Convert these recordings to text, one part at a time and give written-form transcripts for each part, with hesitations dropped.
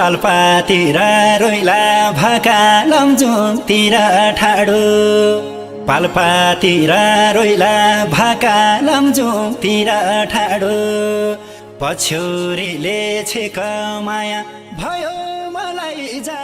पाल्पातिर रोइला भाका लमजुङतिर ठाडो पाल्पातिर रोइला भाका लमजुङतिर ठाडो पछ्यौरीले छेक माया भयो मलाई जा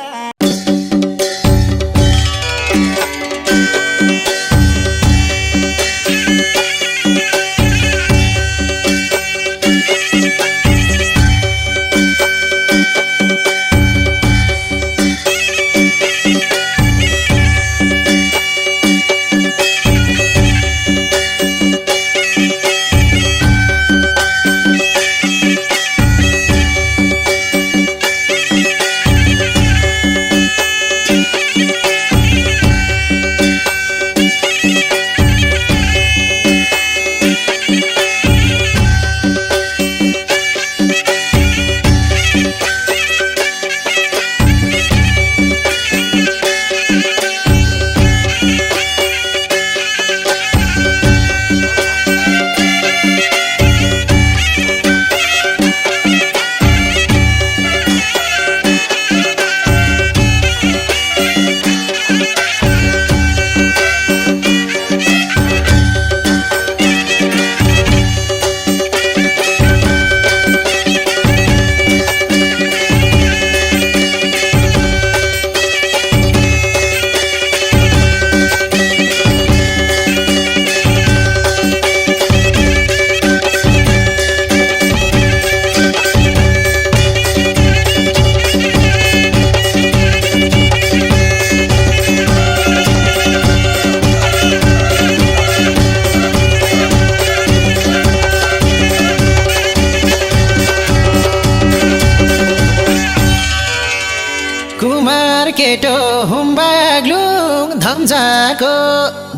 केटो हुम्बाग्लुङ धम्जाको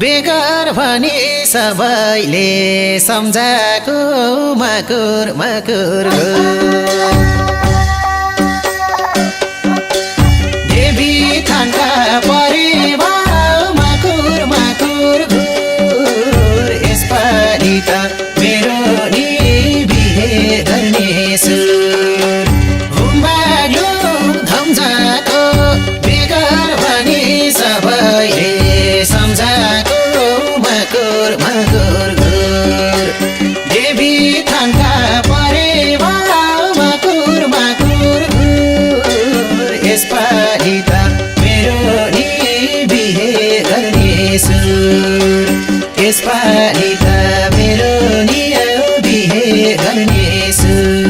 बेगर भनी सबैले सम्झाको मकुर मकुर देवी थानका परिवार मकुर मकुर घुर यसपालि त मेरो नि बिहे गर्ने सुर हुम्बाग्लुङ धम्जाको सबैले सम्झाको मकुर मकुर घुर देवी थानका परिवार मकुर मकुर घुर यसपालि त मेरो नि बिहे गर्ने सुर यसपालि त मेरो नि बिहे गर्ने सुर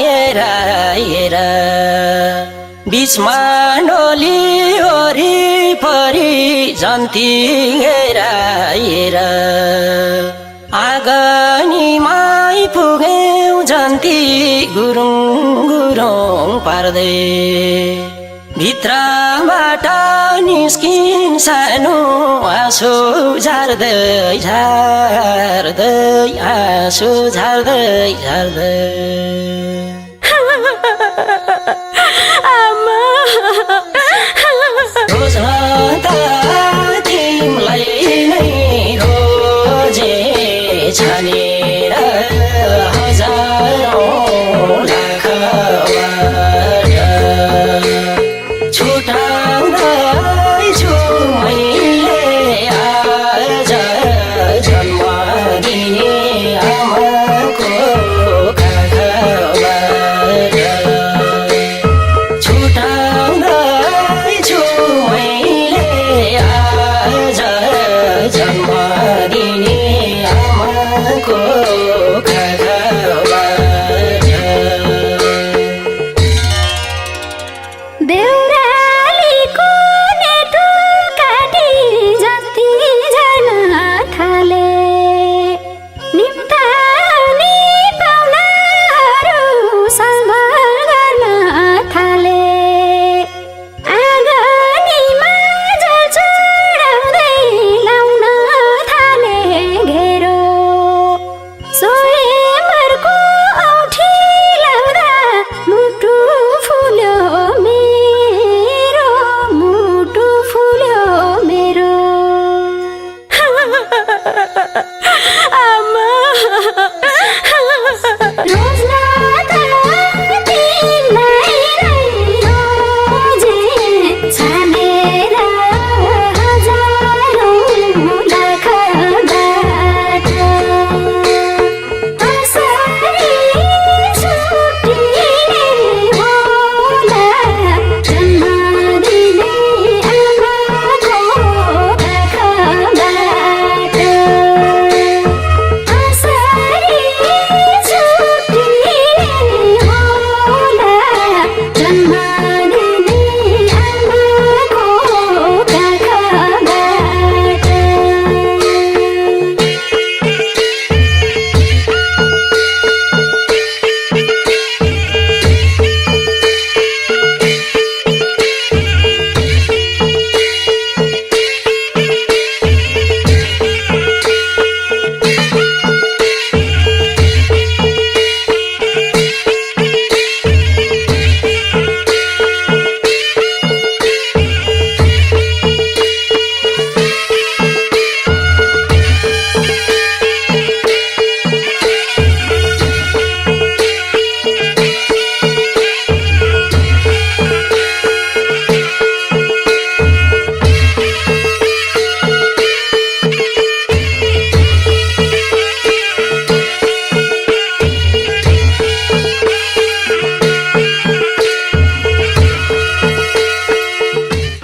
हेर हेर बिचमा डोली वरिपरि जन्ती हेर हेर आँगनीमा पुग्यौ जन्ती गुरुङ गुरुङ पार्दै भित्रबाट निस्किन् सानो आँसु झार्दै झार्दै आँसु झार्दै झार्दै रोज्न त तिमीलाई नै रोजे छानेर हजारौँ लाखबाट छुटाउँदैछु मैले आज जन्म दिने आमाको काखबाट छुटाउँदैछु मैले आज जन्म दिने आमाको काखबाट देउरालीको नेटो काटी जति झर्न थाले निम्तानी पाहुनाहरू सम्भल गर्न थाले आँगनीमा जल चढाउँदै लाउन थाले घेरो स्वयंवरको औँठी लाउँदा मुटु फुल्यो मेरो मुटु फुल्यो मेरो आमा रोज्न त तिमीलाई नै रोजे छानेर हजारौँ लाखबाट कसरी छुटिने होला जन्म दिने आमाको काखबाट कसरी छुटिने होला जन्म दिने आमाको काखबाट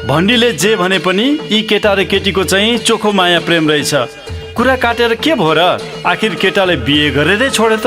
भण्डीले जे भने पनि यी केटा र केटीको चाहिँ चोखो माया प्रेम रहेछ। कुरा काटेर के भयो र? आखिर केटाले बिहे गरेरै छोडे त।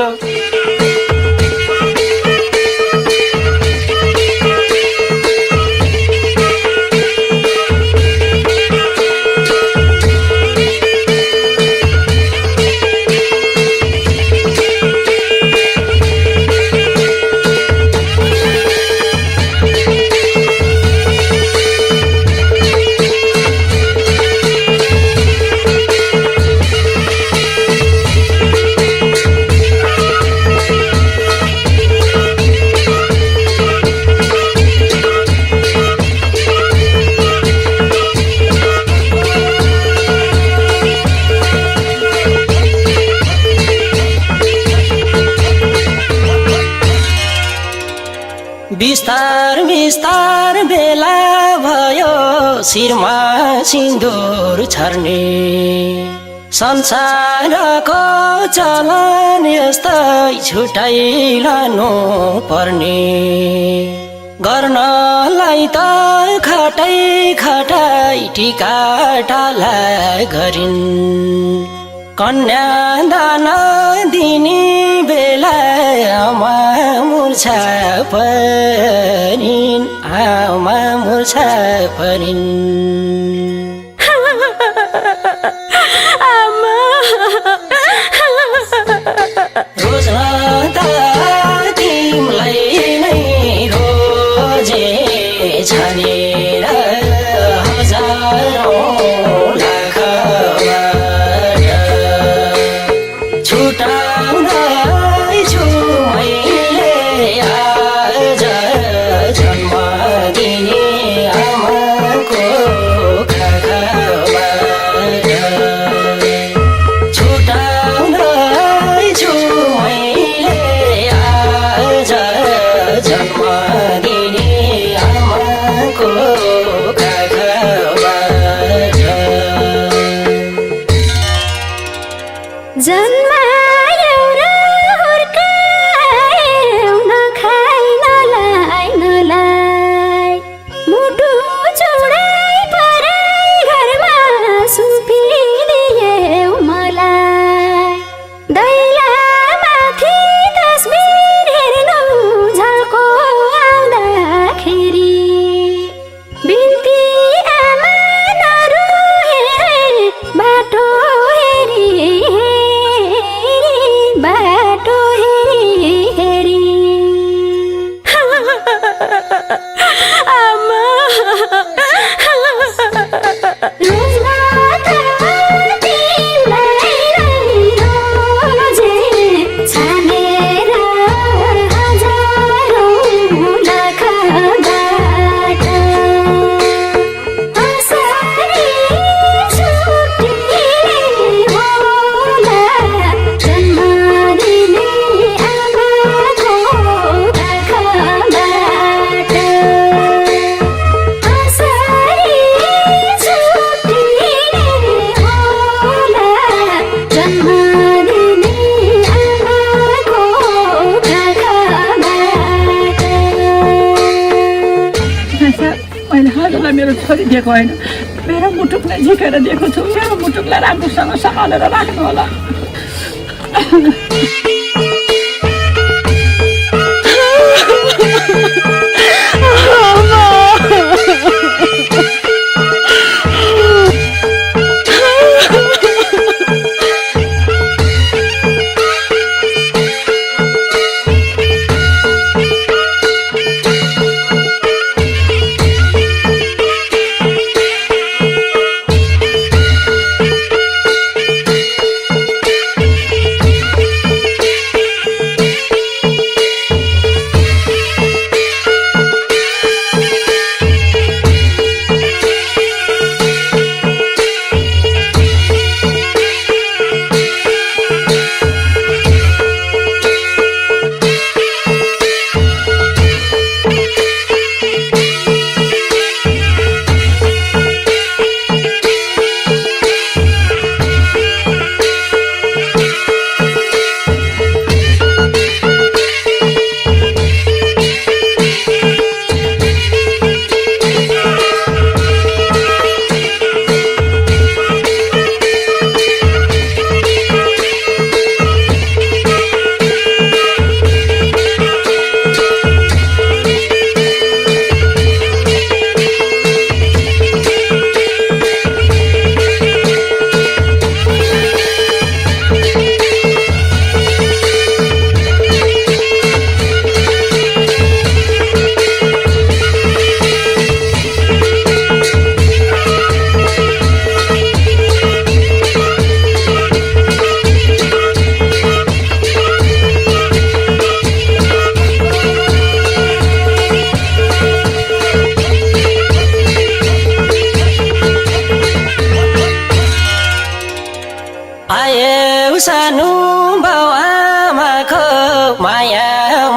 बिस्तार बिस्तार बेला भयो शिरमा सिन्दुर छर्ने संसारको चलन यस्तै छुटाइ लानु पर्ने गर्नलाई त खटाइ खटाइ टिकाटाला गरिन् कन्यादान दिने बेला मुर्छा परिन् आमा मुर्छा परिन् रोज्दा तिमीलाई नै रोजे छानेर हजारौँ लाखबाट छुटाउँदै छु मैले आज जन्म दिने आमाको काखबाट छुटाउँदै छु मैले आज जन्म दिने आमाको काखबाट जन्मायौ र हुर्कायौ नखाइ नलाई मुटु चुडाइ पराई घरमा सुम्पिदियौ मलाई दैलामाथि तस्बिर हेर्नु झल्को आउँदाखेरि बिन्ती आमा नरुहे बाटो हेरी बाटो हेरी आमा रोजगार तिमीलाई रोजे छानेर हजारौँ लाखबाट असरी छुट्टिने होला जन्म दिने आमाको काखबाट असरी छुट्टिने होला जन्म दिने आमाको काखबाट मैले हजुरलाई मेरो छोरी दिएको होइन मेरो मुटुकलाई झिकेर दिएको छु मेरो मुटुकलाई राम्रोसँग सम्हालेर राख्नु होला आयौ सानो बाउ आमाको माया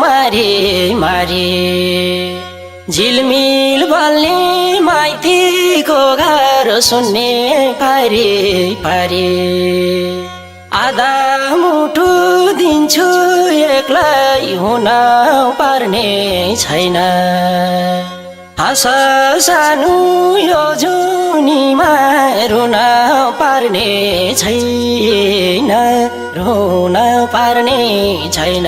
मारी मारी झिलमिल बल्ने माइतीको घर सुन्ने पारी पारी आधा मुठु दिन्छु एक्लै हुन पर्ने छैन हाँस सानो यो जुनीमा रुन पर्ने छैन रुन पर्ने छैन।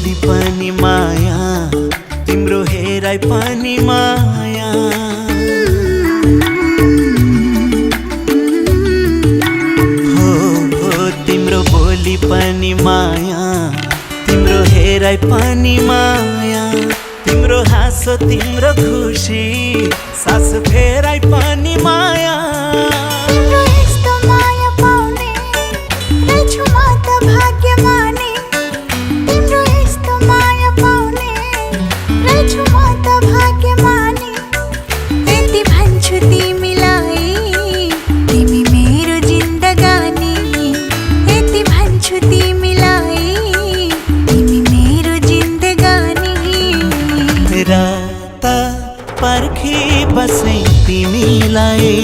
बोली पनि माया तिम्रो हेराइ पनि माया हो तिम्रो बोली पनि माया तिम्रो हेराइ पनि माया तिम्रो हाँसो तिम्रो खुसी सास फेराइ पनि माया तिम्रो यस्तो माया पाउने रहेछु म त भाग्यमानी तिम्रो यस्तो माया पाउने रहेछु म त भाग्यमानी यति भन्छु तिमीलाई तिमी मेरो जिन्दगानी यति भन्छु तिमीलाई तिमी मेरो जिन्दगानी रात पर्खी बसै तिमीलाई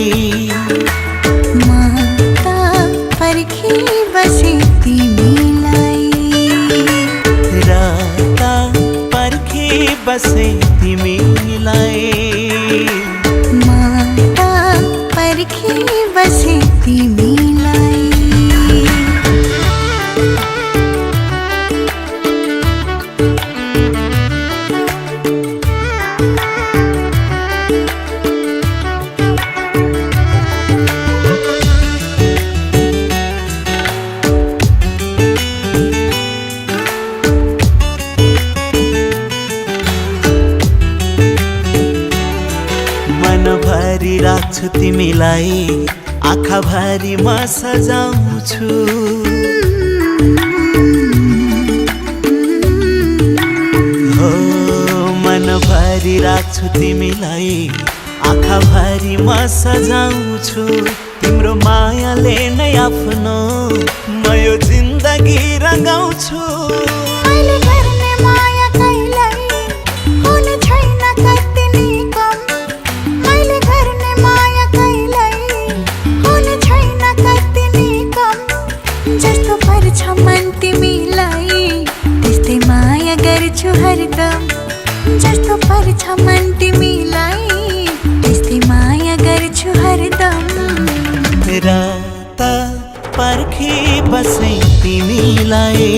माता पर्खी बसे तिमीलाई रात पर्खी बसै तिमीलाई माता पर्खी बसे तिमीलाई मनभरि राख्छु तिमीलाई आँखाभरि म सजाउँछु हो मनभरि राख्छु तिमीलाई आँखाभरि म सजाउँछु तिम्रो मायाले नै आफ्नो म यो जिन्दगी रङ्गाउँछु मैले गर्ने माया कहिल्यै हुने छैन कति नि कम मैले गर्ने माया कहिल्यै हुने छैन कति नि कम जस्तो पर्छ मन तिमीलाई त्यस्तै माया गर्छु हरदम जस्तो पर्छ मन तिमीलाई त्यस्तै माया गर्छु हरदम रात पर्खी बसै तिमीलाई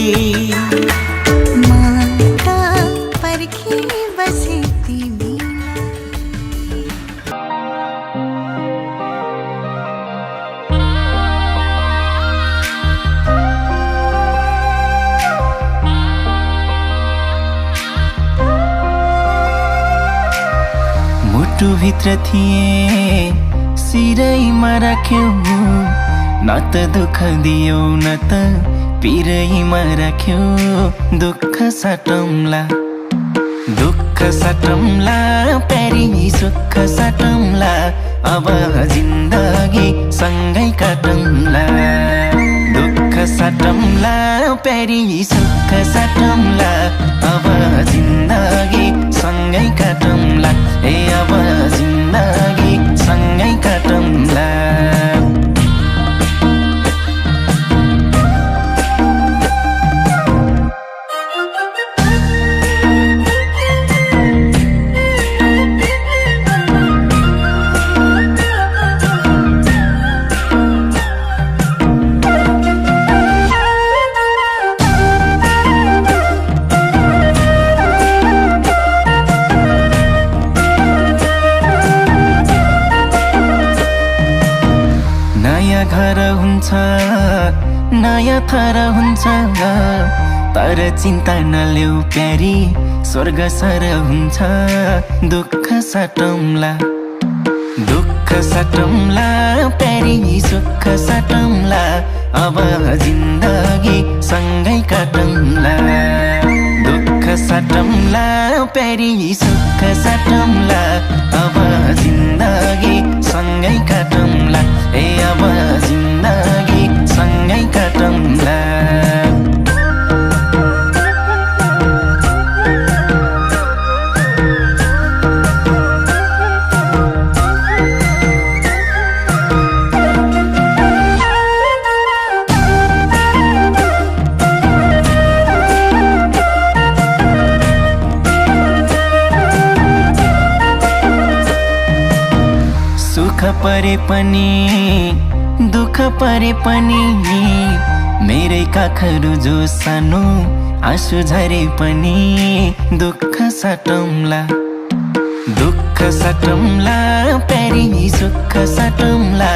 माता पर्खी बसे तिमीलाई मुटुभित्र थिए सिरैमा राख्यौ न त दुःख दियौ न त पिरैमा राख्यौ दुःख साटौँला प्यारी सुख साटौँला अब जिन्दगी सँगै काटौँला दुःख साटौँला प्यारी सुख साटौँला अब जिन्दगी सँगै काटौँला ए अब जिन्दगी सँगै काटौँला घर हुन्छ नयाँ थर हुन्छ तर चिन्ता नलेऊ प्यारी स्वर्ग सर हुन्छ दुःख साटौँला प्यारी सुख साटौँला अब जिन्दगी सँगै काटौँला दुःख साटौँला प्यारी सुख साटौँला अब जिन्दगी सँगै काटौँला ए अब जिन्दगी सँगै काटौँला परे पनि दुःख परे पनि मेरै काखहरू जो सानो आँसु झरे पनि दुःख साटौँला दुःख साटौँला प्यारी सुख साटौँला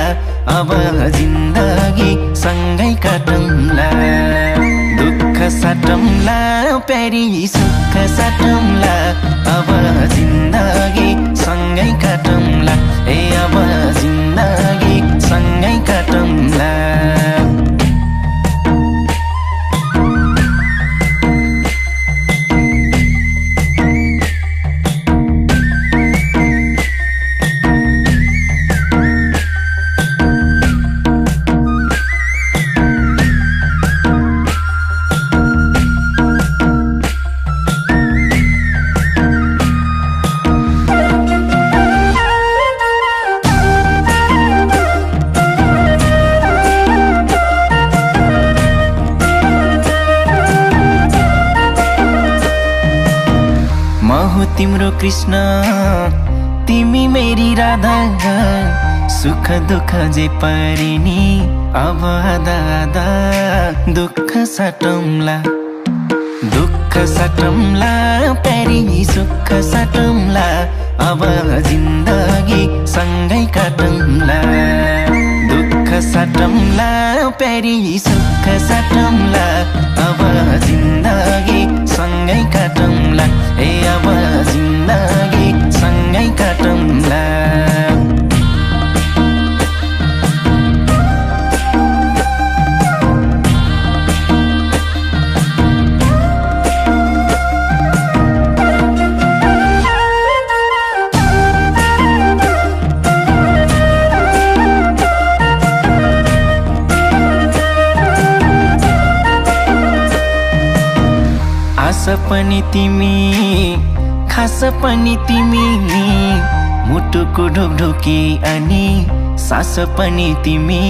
अब जिन्दगी सँगै काटौँला दुःख साटौँला प्यारी सुख साटौँला अब जिन्दगी सँगै काटौँला ए अब जिन्दगी सँगै काटौँला तिम्रो कृष्ण तिमी मेरी राधा सुख दुःख जे परिनी अब आधा आधा दुःख साटौँला दुःख साटौँला प्यारी सुख साटौँला अब जिन्दगी सँगै काटौँला दुःख साटौँला प्यारी सुख साटौँला अब जिन्दगी सँगै काटौँला ए अब जिन्दगी सँगै काटौँला आशा पनि तिमी खास पनि तिमी मुटुको ढोकढोकी अनि सास पनि तिमी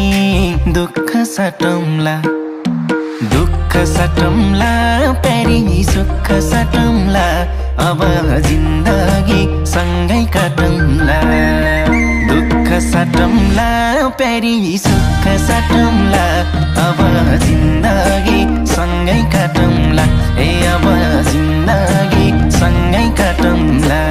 दुःख साटौँला दुःख साटौँला प्यारी सुख साटौँला अब जिन्दगी सँगै काटौँला दुःख साटौँला प्यारी सुख साटौँला अब जिन्दगी सँगै काटौँला ए अब जिन्दगी सँगै काटौँला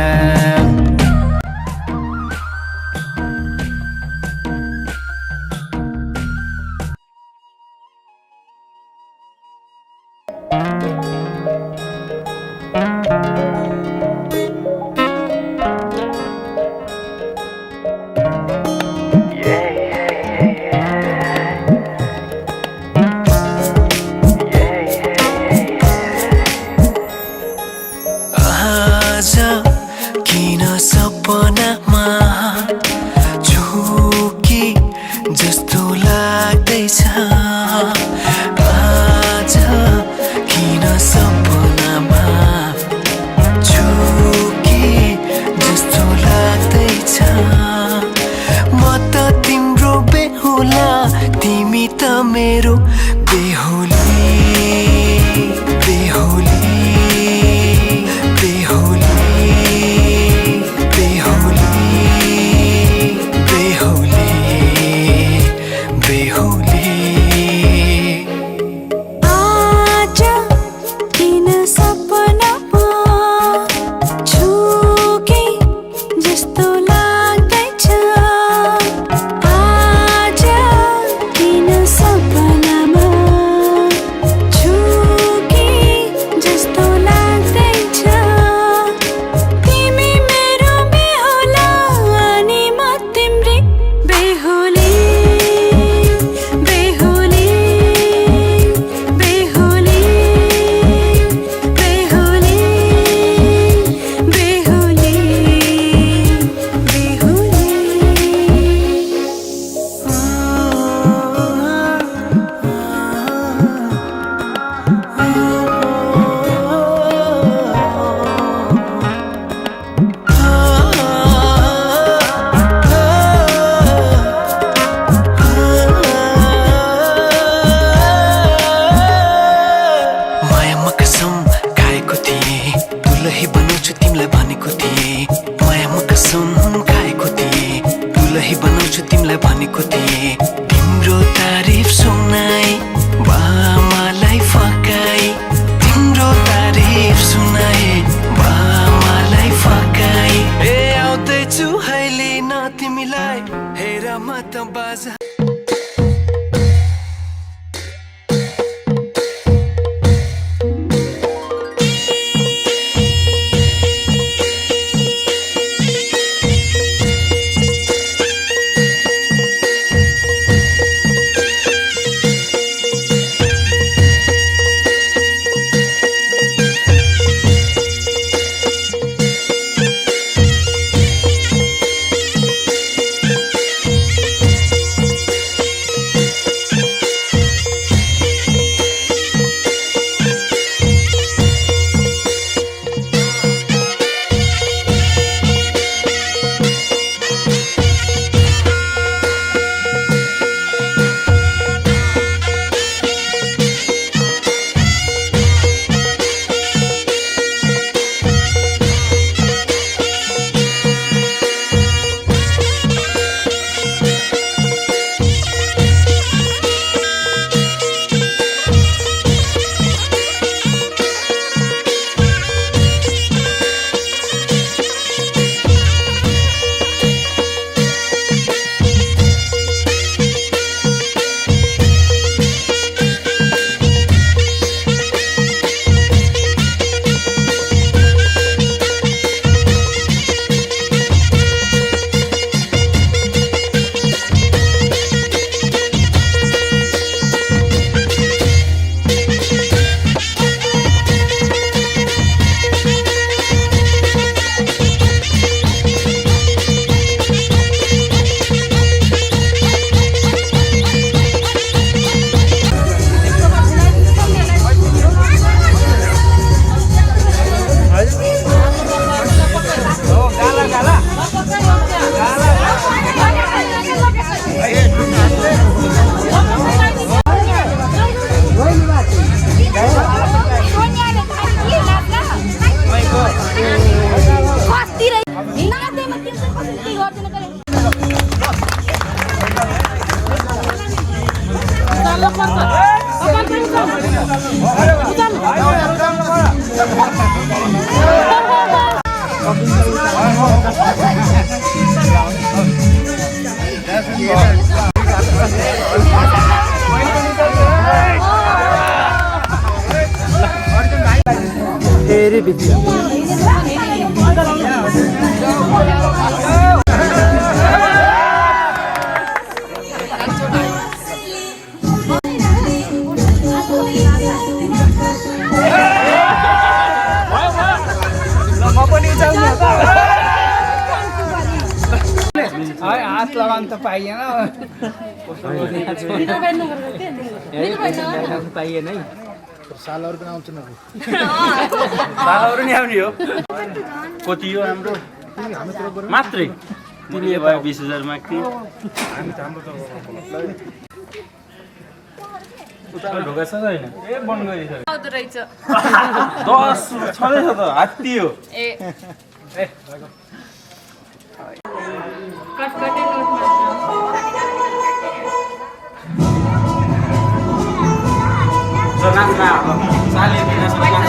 बनाए बामालाई फकाए ए आउँदैछु अहिले न तिमीलाई हेर म त बाजा हात लगाउन त पाइएन पाइएन है सालहरू पनि आउँछ न सालहरू नि आउने हो कति हो हाम्रो मात्रै तिमीले भयो 20,000 माग्थ्यो ढोका छ होइन ए बन्द गरिसक्यो 10 छँदैछ त हात्ती हो कटकटे नोट मात्र नाच्न साले पहिला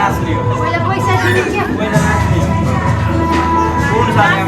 नाच्ने हो पहिला पैसा दिने क्या पहिला नाच्ने कुन साले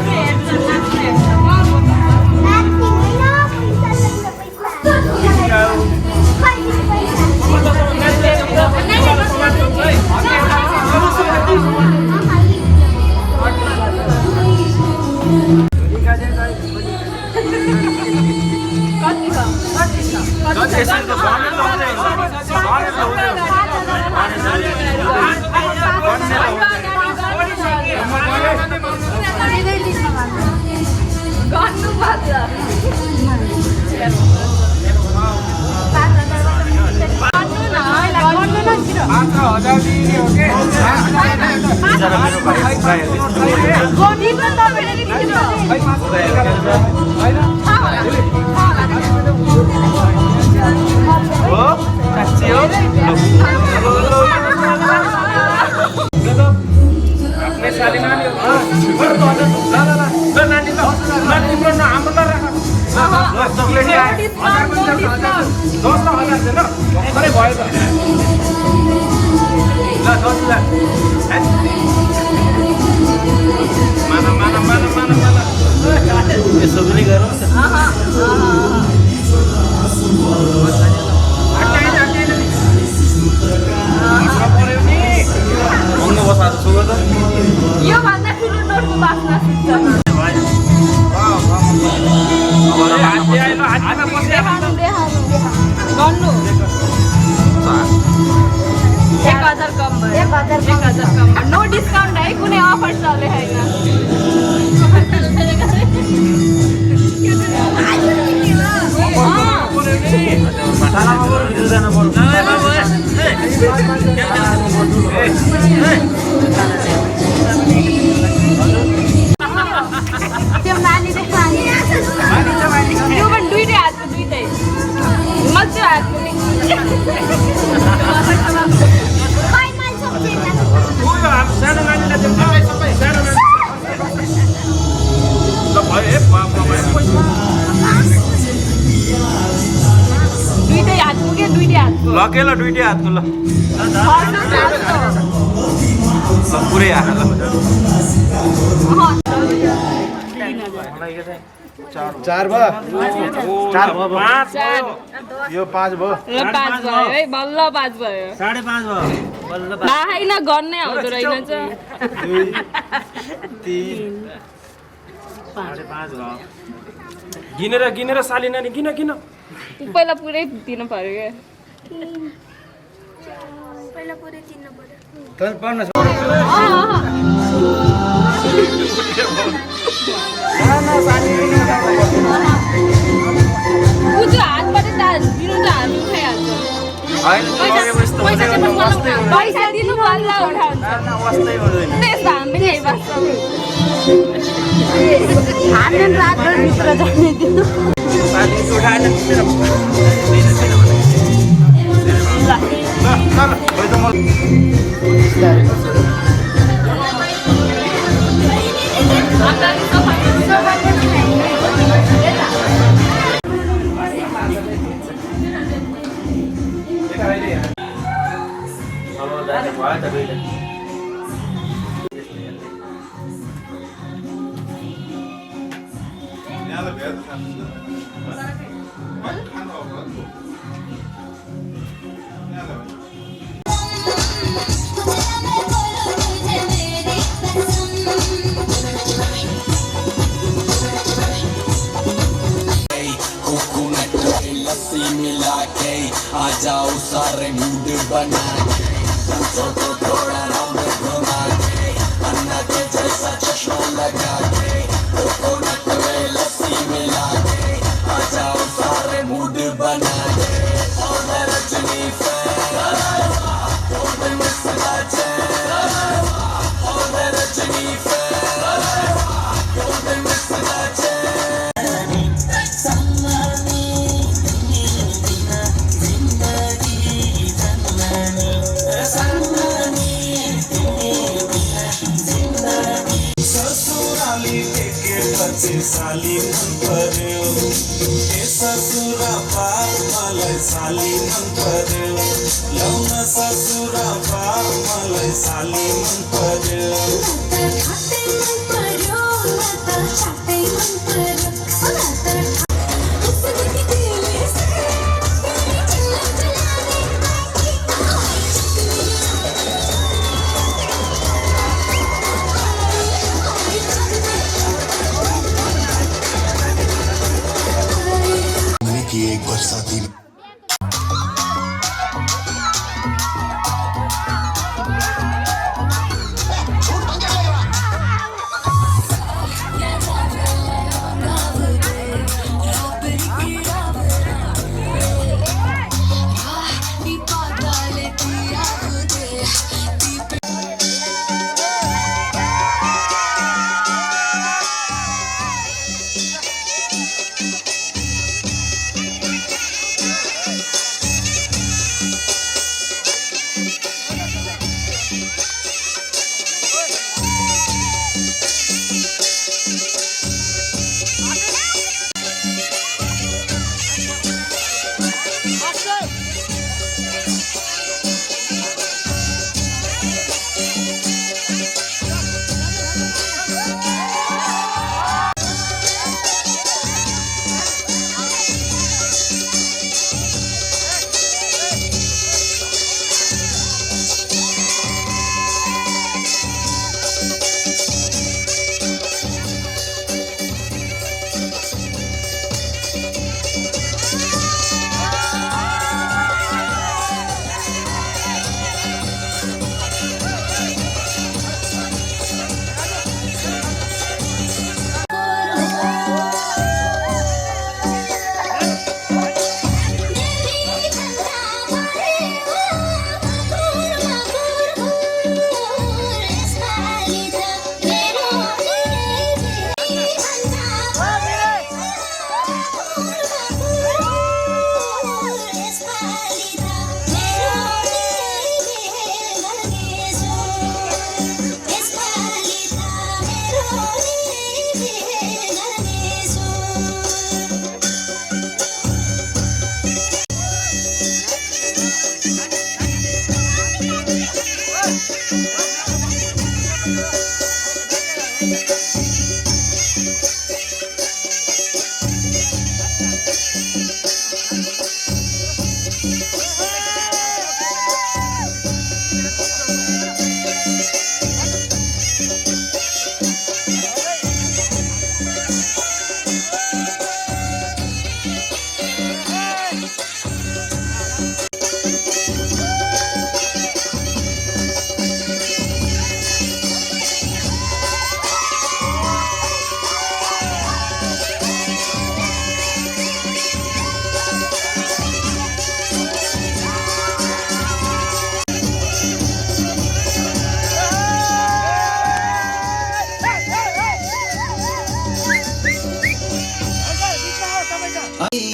यसो पनि गरौँ महँगो बसा जस्तो गर्दा यो भन्दा ठुलो नोटको बास्ना सुन्छ गर्नु 1000 कम भयो 1000 कम नो डिस्काउन्ट है कुनै अफर चले त्यो मानिले खाने यो पनि दुईटै हातको दुईटै मजा हातको दुईटै हातको के दुईटै हातको लकेल दुईटै हातको ल पुरै हात ल चार भयो यो 5 भयो ल 5 भयो है बल्ल 5 भयो 5.5 भयो बल्ल होइन गर्नै आउँदो रहेनछ 3 5.5 भयो गिनेर साली नानी किन पहिला पुरै दिनु पर्यो क्या पहिला पुरै तिर्नु पर्यो तर पढ्न उजो हातबाट दिनु त हामी उठाइहाल्छ पैसा दिनु बल्ल उठाउँछ त्यस्तो हामीले हामी रातभर भित्र जाने दिनु आ जाओ सारे मूड बना तो थोड़ा राउंड घुमा के अन्ना के जैसा चश्मा लगा के कोकोनट में लस्सी मिला के आ जाओ सारे मूड बना के और मैं रजनी फैन और मैं मस्ता चैन और मैं रजनी फैन और मैं मस्ता चैन साली मन पर्यो ए ससुरा बार मलाई साली मन पर्यो लौन ससुरा बार मलाई साली मन पर्यो एक बरसाती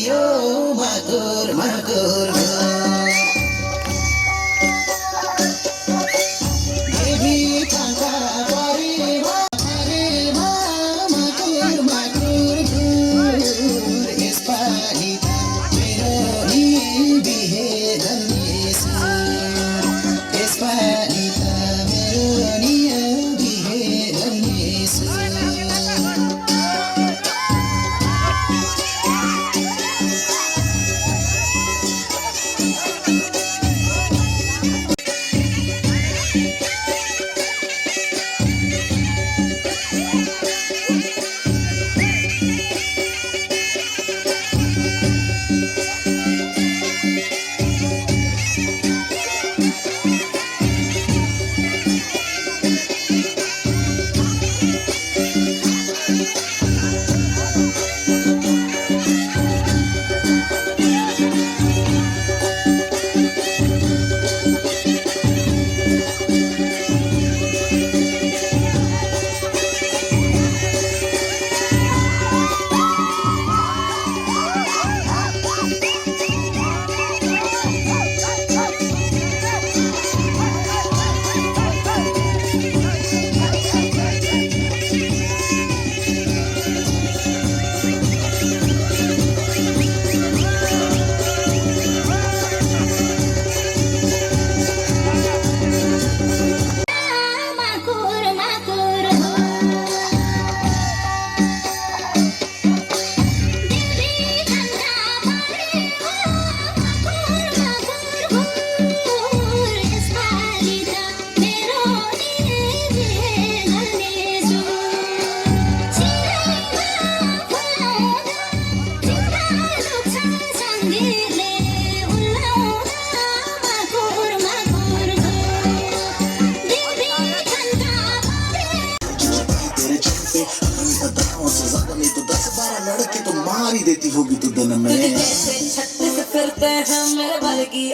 यो मकुर मकुर देवी थाङ्का परेवा परेवा मकुर मकुर यसपालि त मेरो नि बिहे गर्नेछु यसपालि त मेरो नि बिहे गर्नेछु लड़की तो मार ही देती होगी तो दिन में छत से फिरते हैं मेरे भर की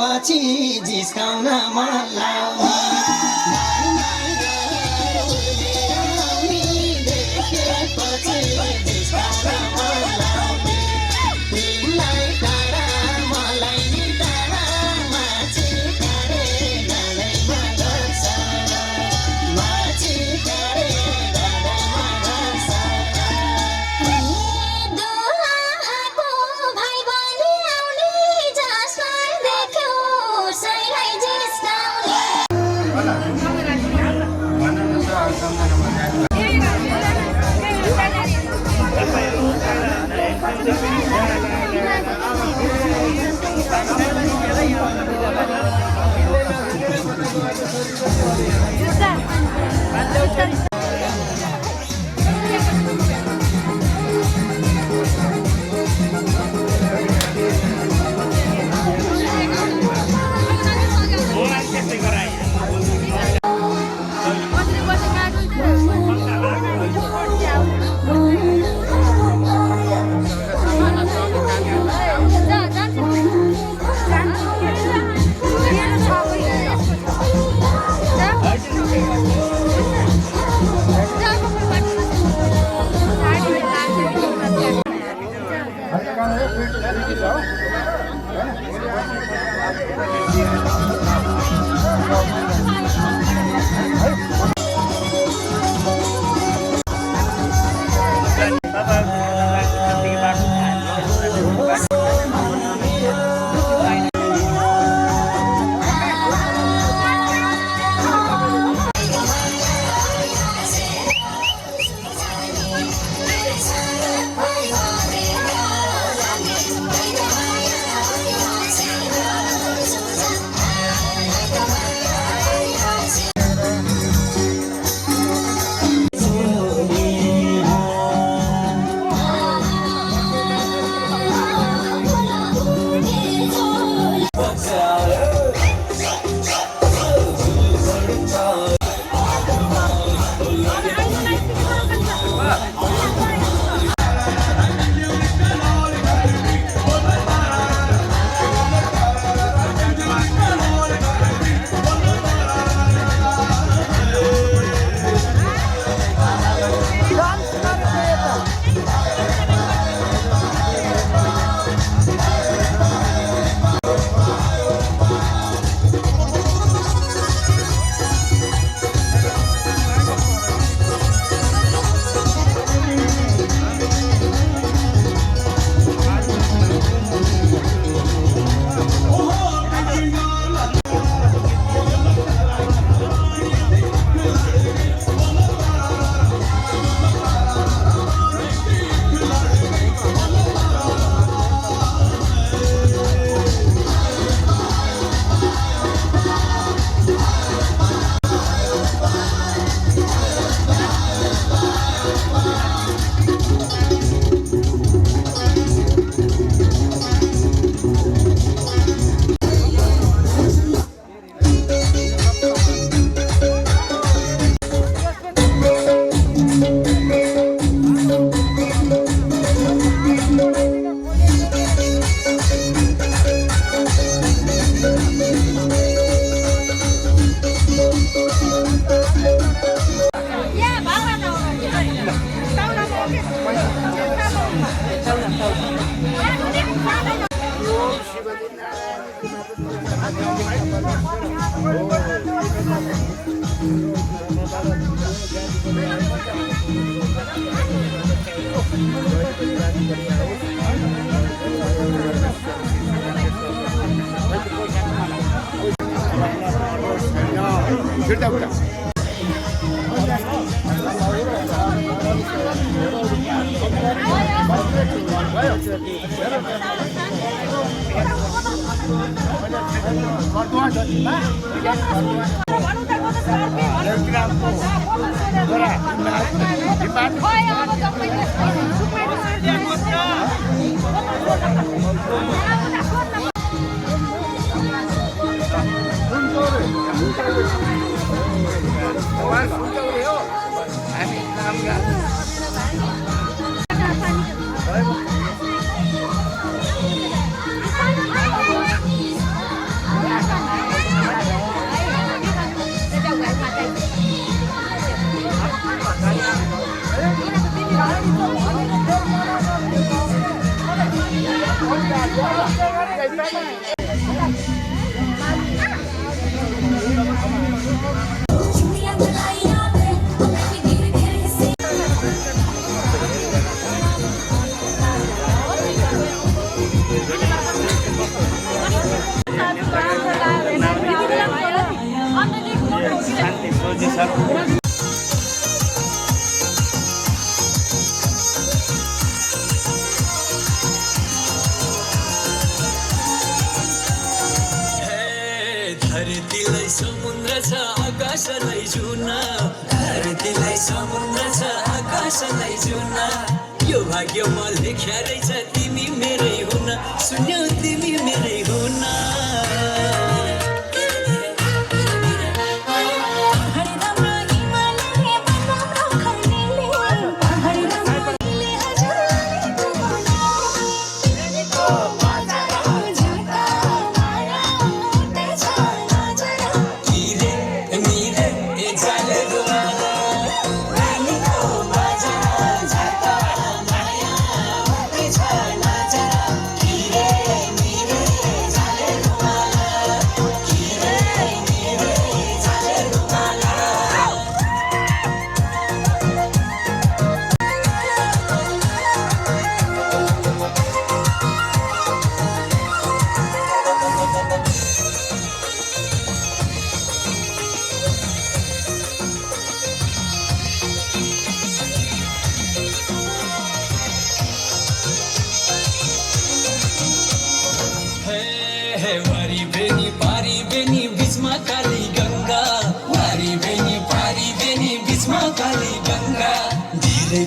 पछि जिस्काउन मन धरतीलाई समुद्र छ आकाशलाई जुना धरतीलाई समुद्र छ आकाशलाई जुना यो भाग्य म लेख्या रहेछ तिमी मेरै हुन सुन्यौ तिमी मेरै हुन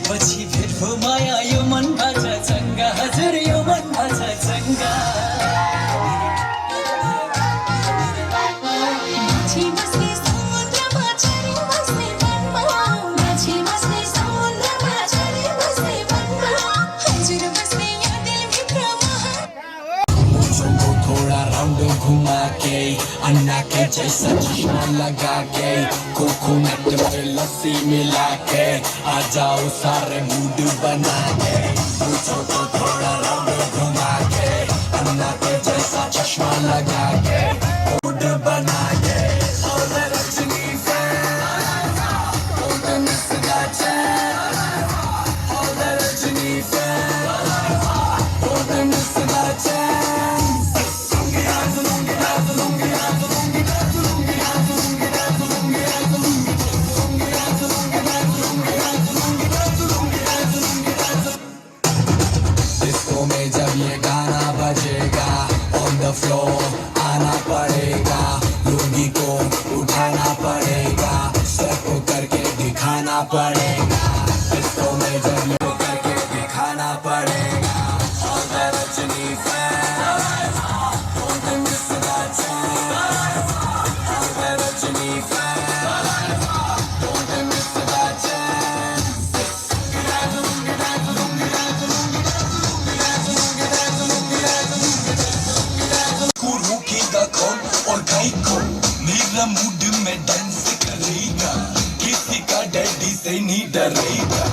पछि भेट हो माया यो मन भाषा चङ्गा हजुर यो मन भाषा चङ्गा घुमा के अन्ना के जैसा चश्मा लगा के कोकोनट में लस्सी मिला के आ जाओ सारे मूड बना के पूछो तो थोड़ा राउंड घुमा के अन्ना के जैसा चश्मा लगा के मूड बना के all the Rajini fans all the Nisga chan all the Rajini fans all the Nisga chan जब ये गाना बजेगा ऑन द फ्लोर आना पड़ेगा लुंगी को उठाना पड़ेगा सर को करके दिखाना पड़ेगा इसको में जब ये करके दिखाना पड़ेगा all the Rajini fans all the Nisga chan all the Rajini fans all the Nisga chan और गाई को मेरा मूड में डांस करेगा किसी का डैडी से नहीं डरेगा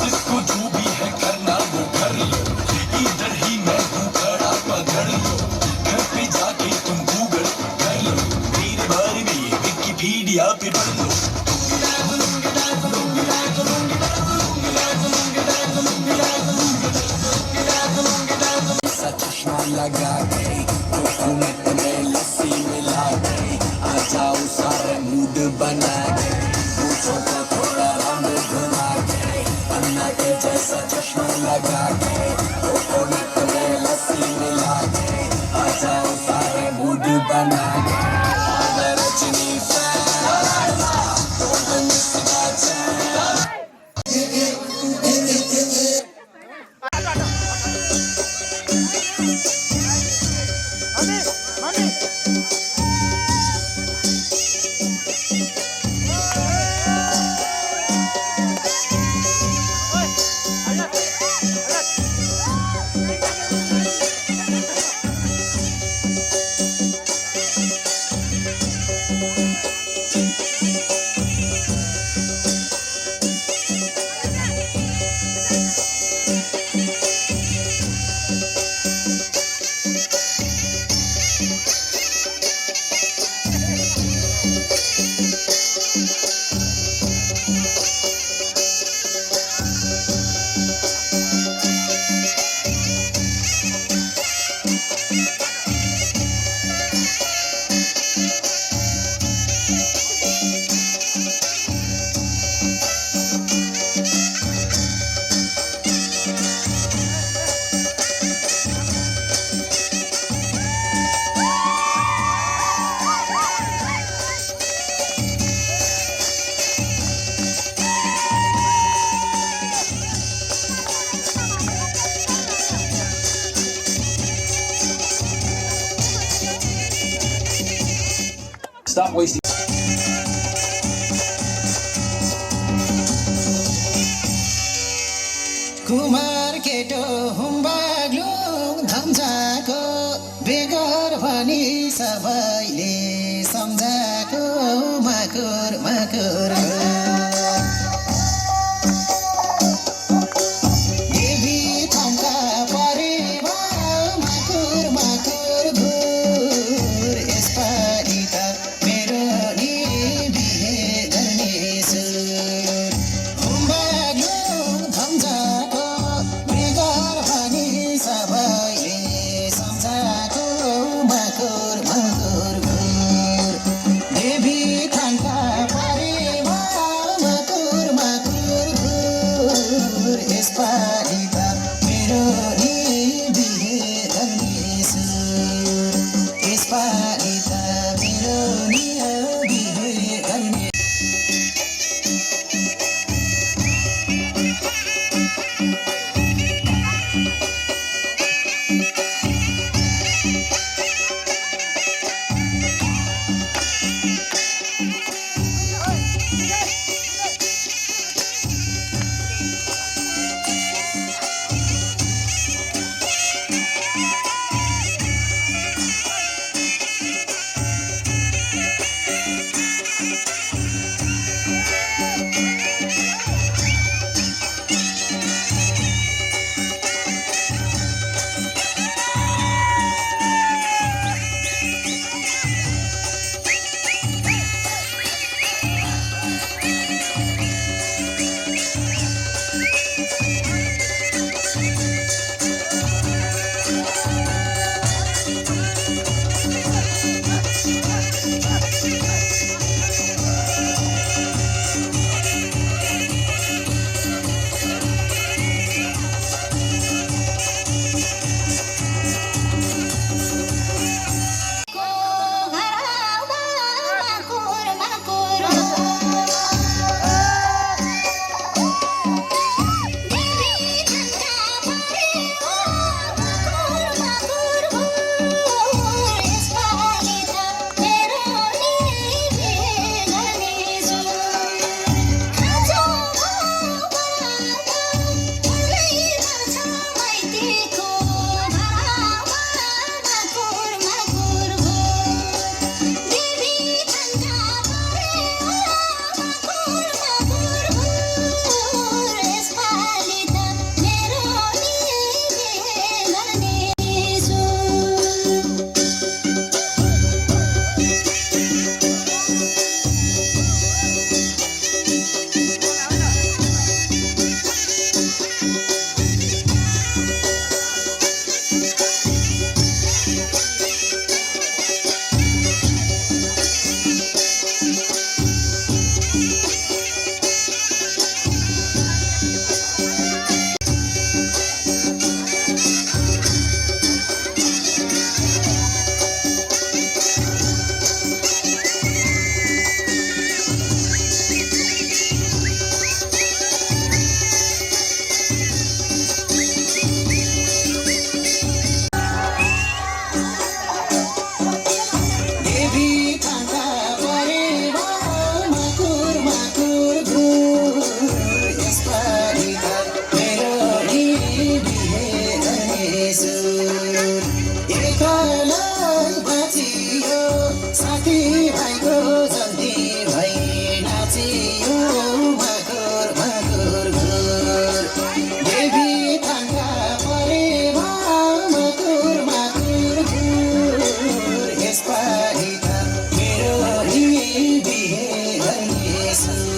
जिसको जो भी है करना वो कर लो इधर ही मैं हूँ खड़ा पकड़ लो घर पे जाके तुम गूगल कर लो मेरे बारे में विकिपीडिया पे पढ़ लो चश्मा लगा के कोकोनट में लस्सी मिला के आ जाओ सारे मूड बना के पूछो तो थोड़ा राउंड घुमा के अन्ना के जैसा चश्मा लगा के कोकोनट में लस्सी मिला के आ जाओ सारे मूड बना के all the Rajini fans all the Nisga chan Stop wasting. Kumar केटो हुम्बाग्लु धम्जाको बेगर भनी सबैले सम्झाको मकुर मकुर देवी थम्का परेमा मकुर मकुर घुर यसपालि त मेरो नि बिहे गर्ने सुर हुम्बाग्लु धम्जाको बेगर भनी बिहे गर्ने सुर एकलाई बाँचियो साथी भाइको जल्दी भई नाचियो माकुर माकुर घुर देवी थाङ्गा परेमा माकुर माकुर घुर यसपालि त मेरो नि बिहे गर्ने सुर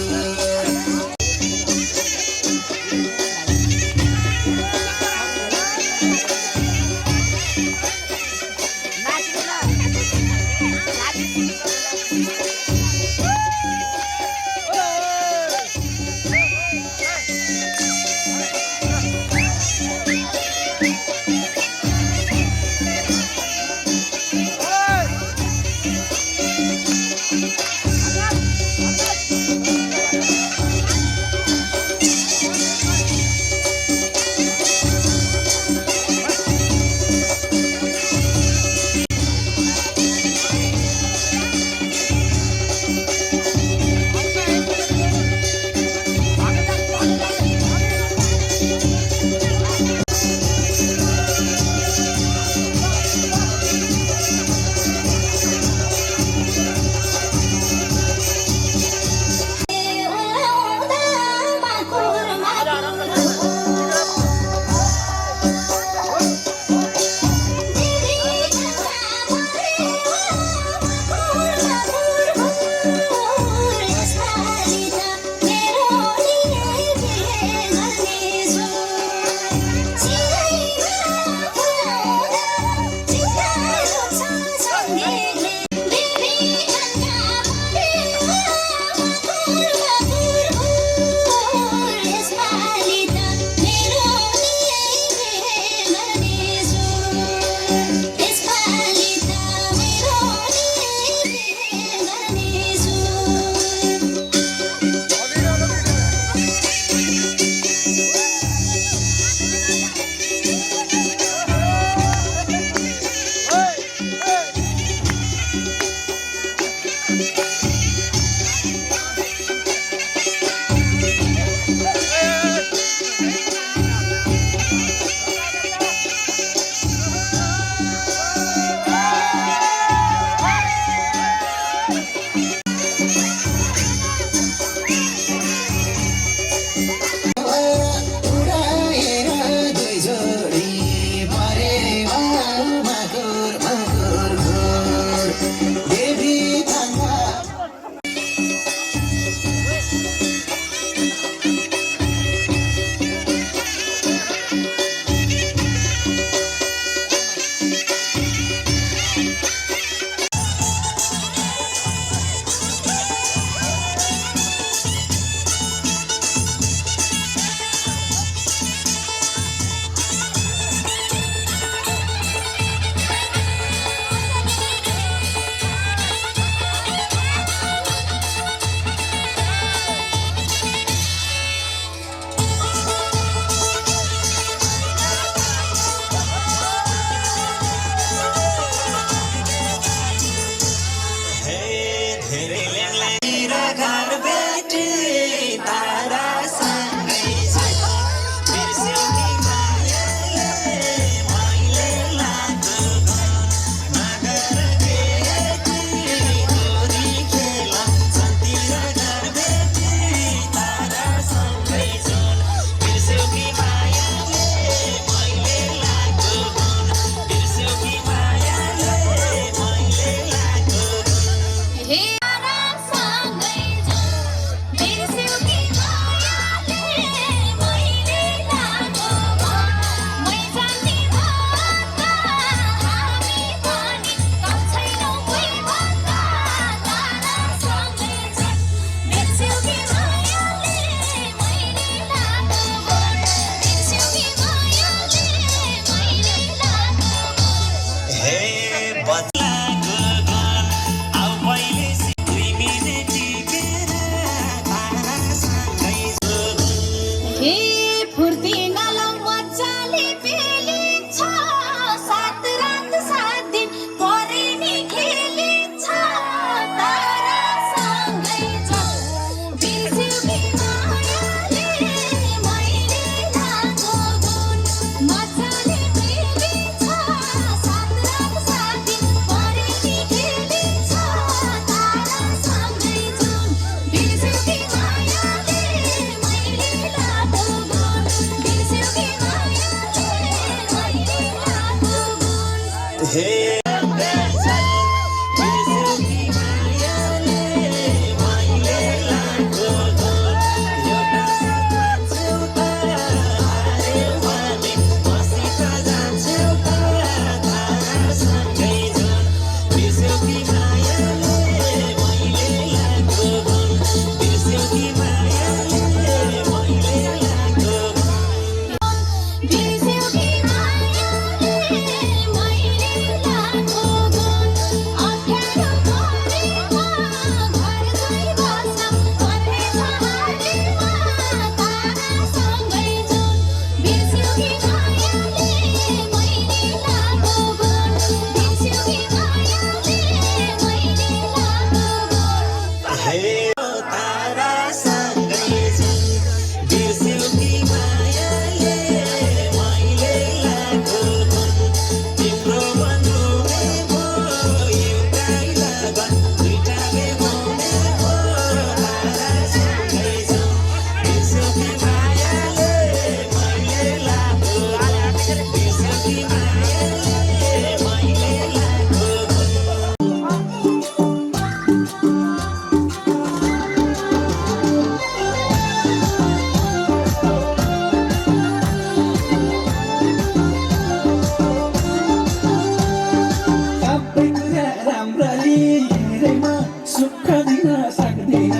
सबै कुरा राम्ररी हेरेमा सुख दिन सक्दिन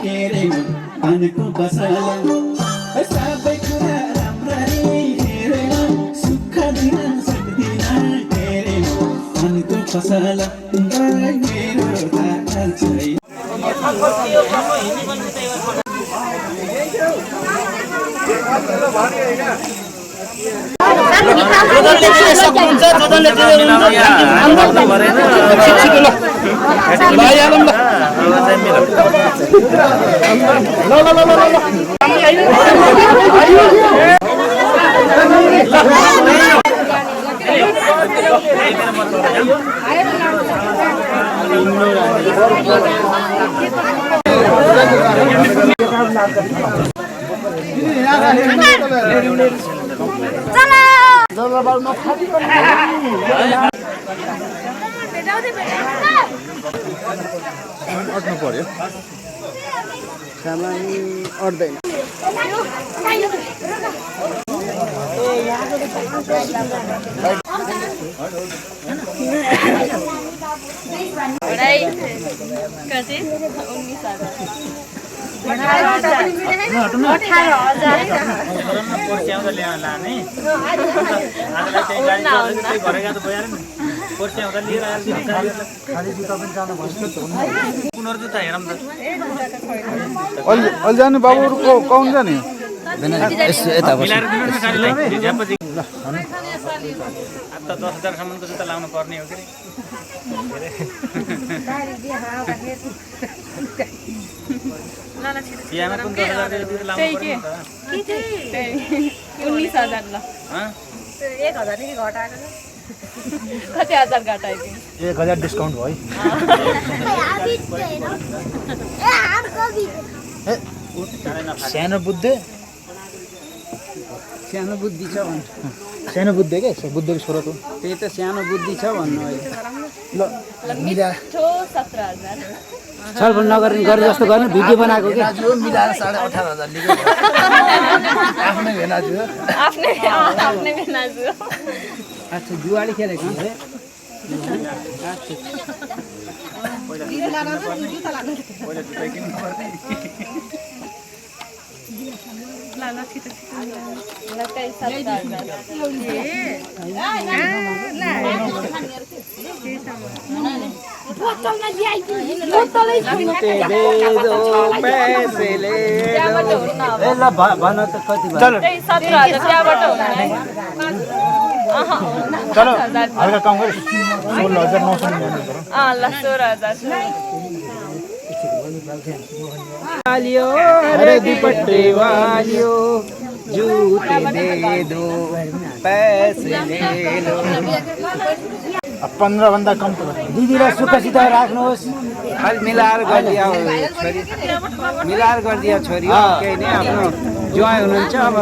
केरेमा पानको पसला सबै कुरा राम्ररी हेरेमा सुख दिन सक्दिन केरेमा पानको पसला मेरो थाहा छैन अट्नु पर्यो सामान अट्दैन अलि जाने बाबुहरूको कौन जाने यता 10,000सम्मको जुत्ता लाउनु पर्ने हो कि बिहामा कुन 10,000 जुत्ता लाउनु पर्ने हो 19,000 ल 1,000 देखि घटाएको कति हजार घटाएको 1,000 डिस्काउन्ट भयो सानो बुद्धि छ भन्नु सानो बुद्धि के बुद्धको छोरा त त्यही त सानो बुद्धि छ भन्नु अहिले ल मिलाएर 17,000 छलफल नगरे गरे जस्तो गर्नु भिडियो बनाएको के मिलाएर 18,500 लिएको आफ्नै भेनाजु आफ्नै भेनाजु अच्छा जुवाडी खेलेको चलो हल्का कम गरे 16,000 वालियो अरे दुपट्टे वालियो जूते दे दो पैसे ले लो 15 भन्दा कम दिदीलाई सुखसित राख्नुहोस् अलि मिलाएर गरिदिया छोरी मिलाएर गरिदिया छोरी केही नै आफ्नो ज्वाइँ हुनुहुन्छ अब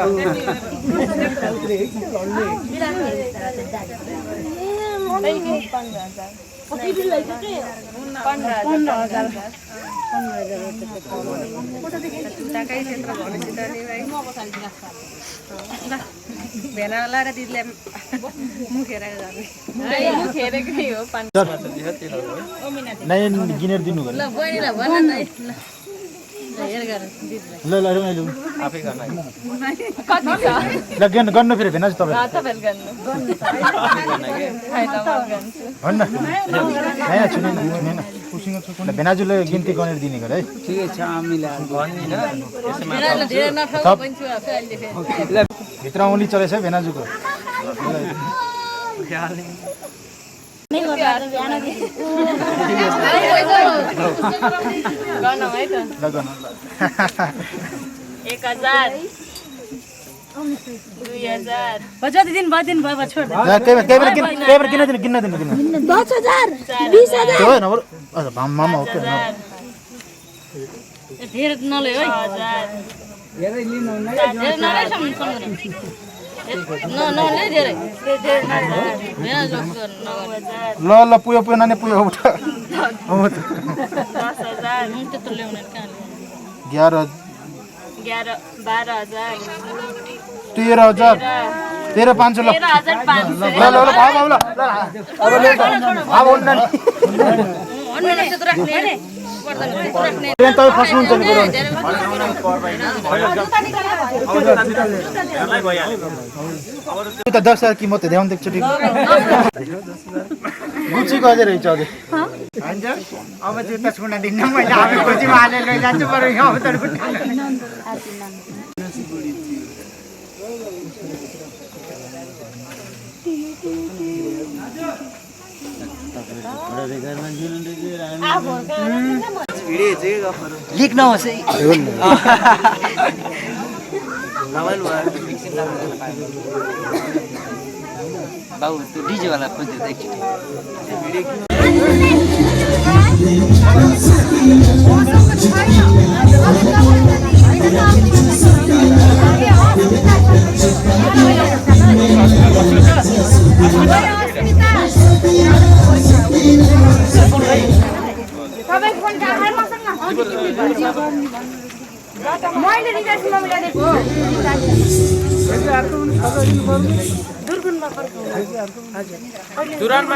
भेनाला र दिदीले मुखेर जाने मुखेरकै हो 5 नै गिनेर दिनु गर्यो ल बहिनीलाई भन न ल ल लु आफै गर्न कति छ ल गर्नु फेरि भेना तपाईँ तपाईहरु गर्नु भन्न हैन छुने न पुसिङ छ कुन भेनाजुले गिन्ती गरेर दिने गरे है ठिकै छ मिलाएर भन्दिन यसमा धेरै नखाऊ भन्छु आफै अहिले फेरि भित्र आउनी चलेछ है भेनाजुको गर्नु है त ल गर्नु 1000 2000 जति दिन बाद दिन बाबा छोड दे केही बेर किन दिनु 10,000 20,000 त्यो हैन अझ मामा हो के धेरै नले है 1000 धेरै लिनु हुन्न धेरै नले नले धेरै ल ल पुयो पुयो नानी पुयो उठ 10,000 त्यत्रो ल्याउने कहाँ 11 12,000 13,000 13,500 ल 13,500 ल ल भाउ ल अब ले भाउ हुन्न नि अन्य त्यत्रो राख्ने नि पर्दैन त्यत्रो राख्ने ट्रेन त फस्नुहुन्छ नि बरु त्यो त 10,000 किमत ध्यान देख्छु ठीक गुची गजे रहेछ अझै हैन अब जुत्ता छुन दिन्न मैले आफै खोजीमा हालेर लैजान्छु बरु यहाँ उता लेख्न होस् है बाबु त्यो डिजे वाला खोज्दै एकचोटि मैले रिजर्भमा मिलाएको दुर्गुनमा पर्को दुरानमा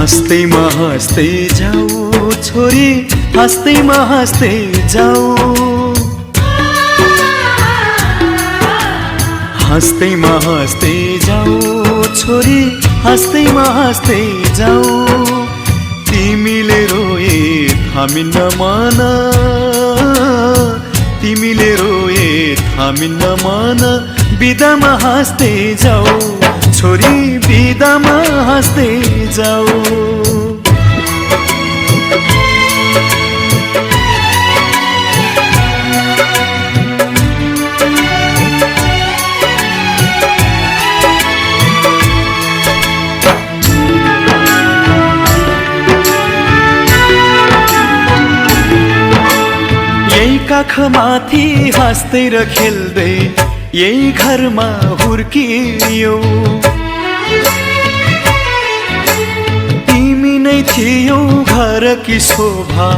हँस्दैमा हँस्दै जाऊ छोरी, हँस्दैमा हँस्दै जाऊ, हाँस्दैमा हाँस्दै जाऊ छोरी, हाँस्दैमा हाँस्दै जाऊ। तिमीले रोए थामिन्न मन, तिमीले रोए थामिन्न मन। बिदामा हाँस्दै जाऊ छोरी, बिदामा हाँस्दै जाऊ। काखमाथि हाँस्दै र खेल्दै यही घरमा हुर्कियौ। तिमी नै थियौ घरकी शोभा,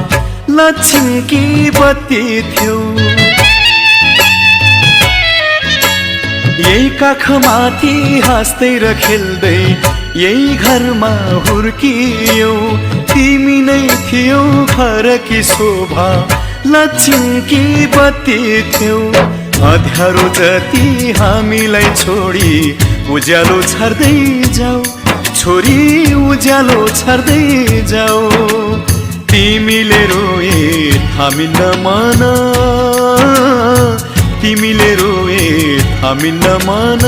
लक्ष्मीकी बत्ती थियौ। यही काखमाथि हाँस्दै र खेल्दै यही घरमा हुर्कियौ। तिमी नै थियौ घरकी शोभा, लक्ष्मीकी बत्ती थियौ। अँध्यारो जति हामीलाई छोडी उज्यालो छर्दै जाऊ छोरी, उज्यालो छर्दै जाऊ। तिमीले रोए थामिन्न मन, तिमीले रोए थामिन्न मन।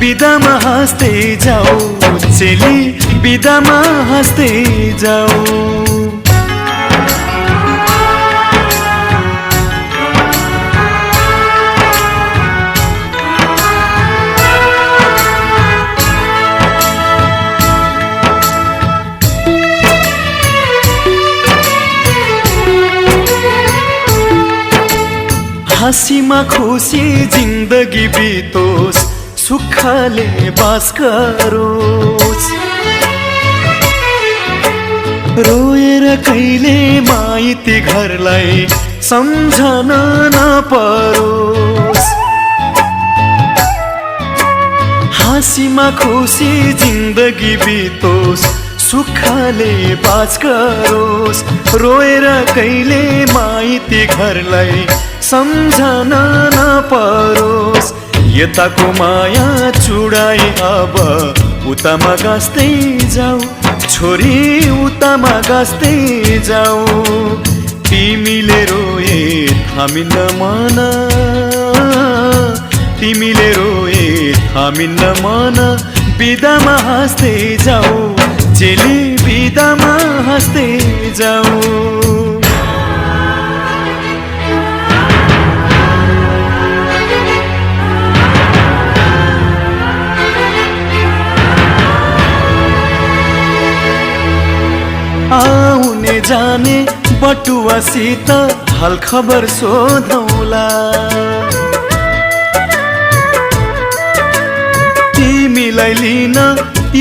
बिदामा हाँस्दै जाऊ चेली, बिदामा हाँस्दै जाऊ। हाँसीमा खुसी जिन्दगी बितोस्, सुखले बास गरोस्। रोएर कहिले माइती घरलाई सम्झन नपरोस्। हाँसीमा खुसी जिन्दगी बितोस्, सुखले बास गरोस्। रोएर कहिले माइती घरलाई सम्झन नपरोस्। यताको माया चुडाई अब उतामा गाँस्दै जाऊ छोरी, उतामा गाँस्दै जाऊ। तिमीले रोए थामिन्न मन, तिमीले रोए थामिन्न मन। बिदामा हाँस्दै जाऊ चेली, बिदामा हाँस्दै जाऊ। आउने जाने बटुवासित हाल खबर सोधौला। तिमीलाई लिन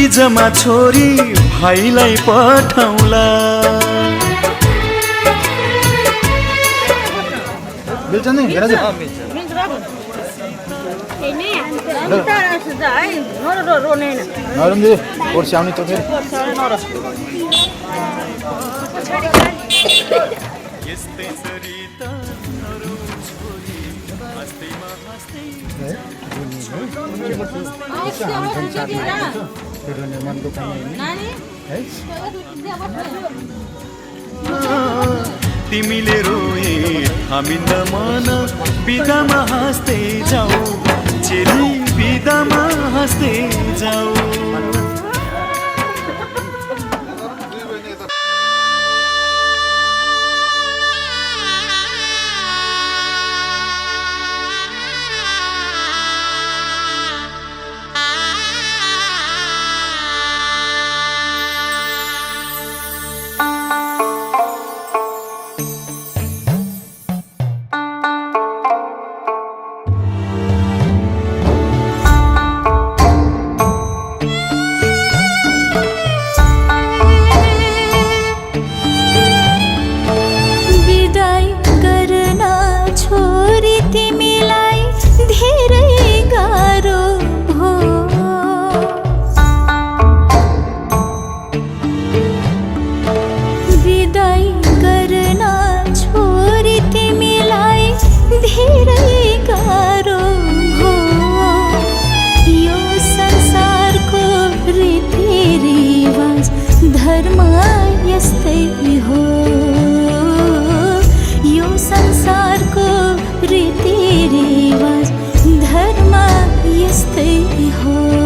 इजमा छोरी भाइलाई पठाउला। बिल्छ नि हेर नरम दे ओर्सी आउने त फेरि यस्तै सरिता नरु छोरी, हाँस्दैमा हाँस्दै तिमीले रोए थामिन्न मन। बिदामा हाँस्दै जाऊ चेली, बिदामा हाँस्दै जाऊ। यस्तै हो